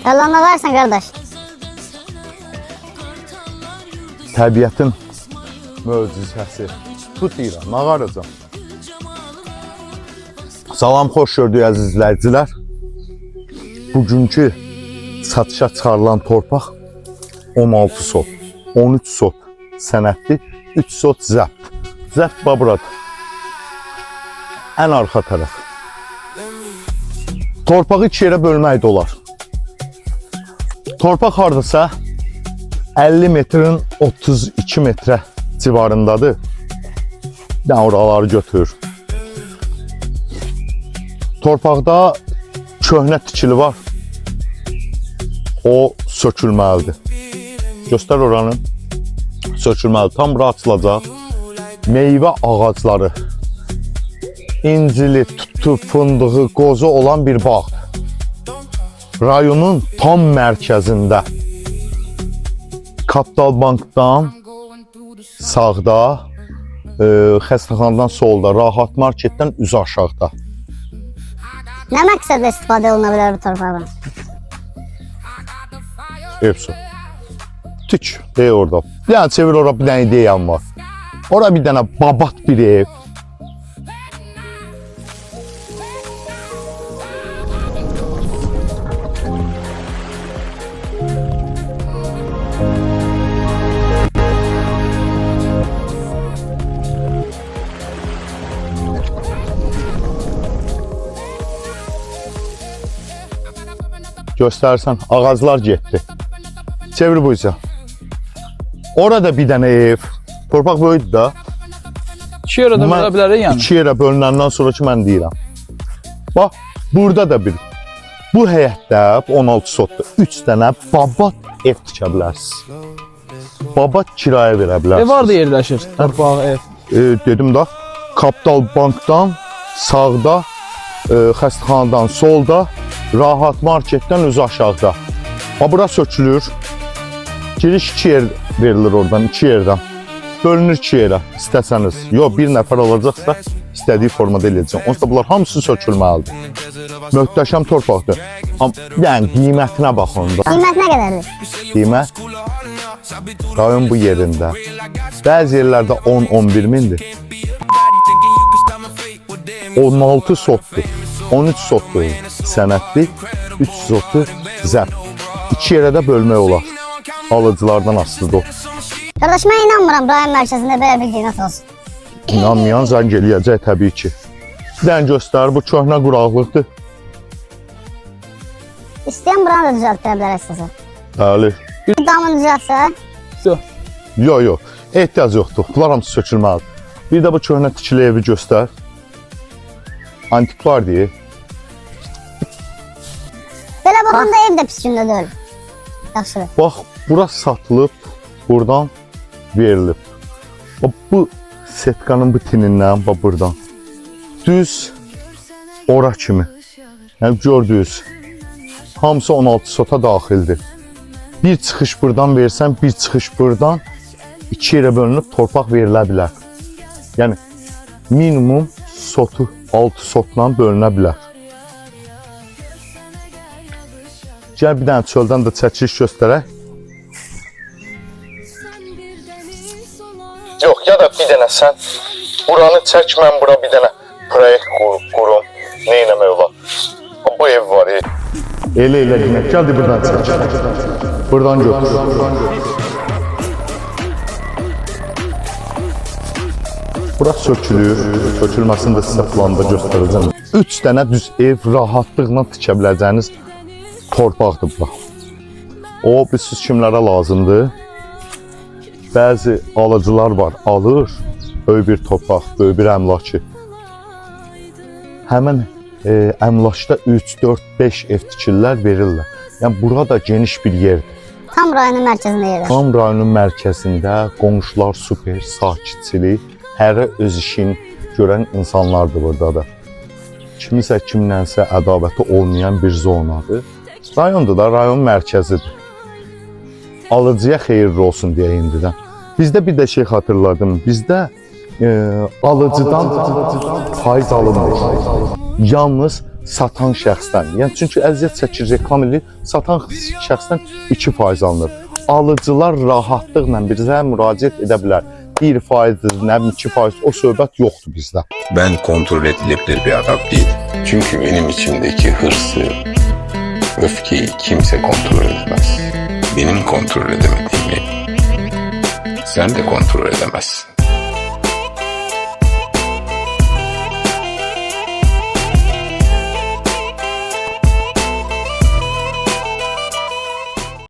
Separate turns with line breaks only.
Yalanla versən qardaş.
Təbiətin möcüzəsi. Tut deyirəm, mağaracam. Salam, xoş gördük əziz izləyicilər. Bugünkü satışa çıxarılan torpaq 16 sot, 13 sot sənədli, 3 sot zəbt. Zəbt buradır. Ən arxa tərəf. Torpağı iki yerə bölmək də olar. Torpaq hardasa 50 metrin 32 metrə civarındadır. Yəni oraları götürür. Torpaqda köhnə tikili var. O sökülməlidir. Göstər oranı. Sökülməlidir. Tam bura açılacaq. Meyvə ağacları, incili, tutu, fındığı, qozu olan bir bağdır. Rayonun tam mərkəzində. Kapital Bankdan sağda, xəstəxanadan solda, Rahat Marketdən üzü aşağıda.
Nə məqsədlə istifadə oluna bilər bu torpaqdan?
Hepsi. Tük, deyil orada. Yəni çevir ora bir dənə ideyam var. Ora bir dənə babat bir ev. Göstərsən, ağaclar getdi. Çevir bu yüzden. Orada bir dənə ev. Torpaq böyüdür da.
İki yerə də bölə bilərik yəni.
İki yerə bölünəndən sonra ki, mən deyirəm. Bax, burada da bir. Bu həyətdə 16 sotda 3 dənə babat ev tikə bilərsiniz. Babat kirayə verə bilərsiniz.
Ev harada yerləşir? Torpaq ev.
Dedim da, Kapital Bankdan sağda, xəstəxanadan solda, Rahat Marketdən üzü aşağıda. Bura sökülür. Giriş 2 yer verilir oradan, 2 yerdən. Bölünür 2 yerə istəsəniz. Yox, bir nəfər olacaqsa istədiyi formada eləyəcəm. Onsuz da bunlar hamısı sökülməlidir. Möhtəşəm torpaqdır. Yəni qiymətinə baxın da.
Qiymət nə qədərdir?
Qiymət rayon bu yerində. Bəzi yerlərdə 10-11 mindir. 16 sotdur. 13 sotdur sənədli, 3 sotdur zəbt. 2 yerə də bölmək olar. Alıcılardan asılıdır o.
Qardaş, mən inanmıram rayon mərkəzində belə bir qiymət olsun.
İnanmayan zəng eləyəcək təbii ki. Bir dənə göstərir, bu köhnə quraqlıqdır.
İstəyən buranı da düzəltdirə bilər istəsə.
Bəli.
Damını düzəltsə?
Yox. Ehtiyac yoxdur. Bunlar hamısı sökülməlidir. Bir də bu köhnə tikili evi göstər. Antikvar deyil.
Belə baxanda ev də pis gündə deyil. Yaxşıdır.
Bax, bura satılıb, buradan verilib. Bu setkanın bu tinindən, bax buradan. Düz ora kimi. Yəni gördünüz. Hamısı 16 sota daxildir. Bir çıxış buradan versən, bir çıxış buradan 2 yerə bölünüb torpaq verilə bilər. Yəni minimum sotu 6 sotla bölünə bilər. Gəl bir dənə çöldən də çəkiliş göstərək. Yox, ya da bir dənə sən buranı çək, mən bura bir dənə proyekt qurum. Nə eləmək olar? Bu ev var. Elə demək. Gəl də buradan çək. Buradan götür. Bura sökülür. Sökülməsini də sizə planda göstərəcəm. 3 dənə düz ev rahatlıqla tikə biləcəyiniz torpaqdır bura. O, siz kimlərə lazımdır? Bəzi alıcılar var, alır böyük bir torpaq, böyük bir əmlakı. Həmin əmlakda 3, 4, 5 ev tikirlər, verirlər. Yəni, burada geniş bir yerdir.
Tam rayonun mərkəzində yerləşir.
Tam rayonun mərkəzində qonşular super, sakitçilik, hərə öz işini görən insanlardır burada da. Kimisə kimlənsə ədabəti olmayan bir zonadır. Rayonda da rayon mərkəzidir. Alıcıya xeyirli olsun deyə indidən. Bizdə bir də şey xatırladım. Bizdə alıcıdan faiz alınmır. Yalnız satan şəxsdən, yəni çünki əziyyət çəkir reklam edir, satan şəxsdən 2% alınır. Alıcılar rahatlıqla bizə müraciət edə bilər. 1%'dir, nə bilim 2%, o söhbət yoxdur bizdə.
Ben kontrol edilebilir bir adam değilim. Çünkü benim içimdeki hırsı, öfkeyi kimse kontrol edemez. Benim kontrol edemediğimi sen de kontrol edemezsin.